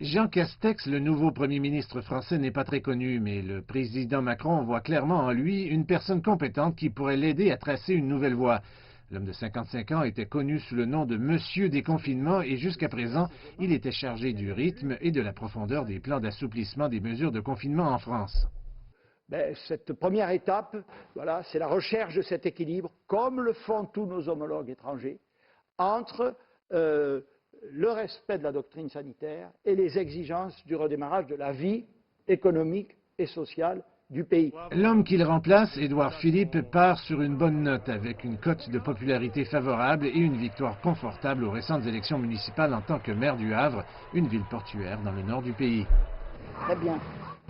Jean Castex, le nouveau Premier ministre français, n'est pas très connu, mais le président Macron voit clairement en lui une personne compétente qui pourrait l'aider à tracer une nouvelle voie. L'homme de 55 ans était connu sous le nom de Monsieur Déconfinement et jusqu'à présent, il était chargé du rythme et de la profondeur des plans d'assouplissement des mesures de confinement en France. Cette première étape, voilà, c'est la recherche de cet équilibre, comme le font tous nos homologues étrangers, entre le respect de la doctrine sanitaire et les exigences du redémarrage de la vie économique et sociale du pays. L'homme qu'il remplace, Édouard Philippe, part sur une bonne note avec une cote de popularité favorable et une victoire confortable aux récentes élections municipales en tant que maire du Havre, une ville portuaire dans le nord du pays. Très bien.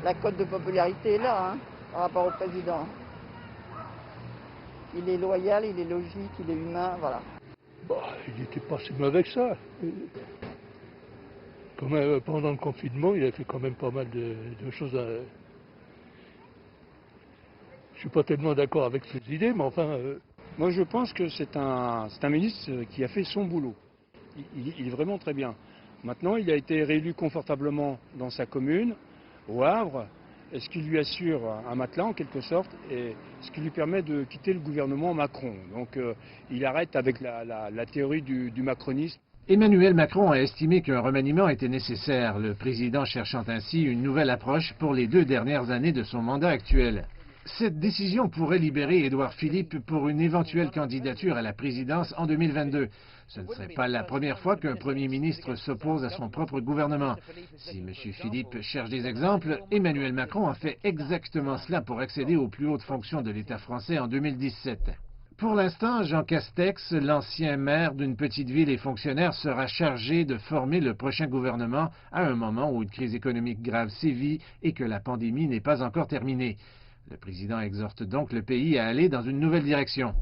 La cote de popularité est là, par rapport au président. Il est loyal, il est logique, il est humain, voilà. Il n'était pas si mauvais que ça. Pendant le confinement, il a fait quand même pas mal de choses. Je ne suis pas tellement d'accord avec ses idées, mais enfin... Moi, je pense que c'est un ministre qui a fait son boulot. Il est vraiment très bien. Maintenant, il a été réélu confortablement dans sa commune, au Havre, ce qui lui assure un matelas en quelque sorte, et ce qui lui permet de quitter le gouvernement Macron. Donc il arrête avec la théorie du macronisme. Emmanuel Macron a estimé qu'un remaniement était nécessaire, le président cherchant ainsi une nouvelle approche pour les 2 dernières années de son mandat actuel. Cette décision pourrait libérer Édouard Philippe pour une éventuelle candidature à la présidence en 2022. Ce ne serait pas la première fois qu'un Premier ministre s'oppose à son propre gouvernement. Si M. Philippe cherche des exemples, Emmanuel Macron a fait exactement cela pour accéder aux plus hautes fonctions de l'État français en 2017. Pour l'instant, Jean Castex, l'ancien maire d'une petite ville et fonctionnaire, sera chargé de former le prochain gouvernement à un moment où une crise économique grave sévit et que la pandémie n'est pas encore terminée. Le président exhorte donc le pays à aller dans une nouvelle direction.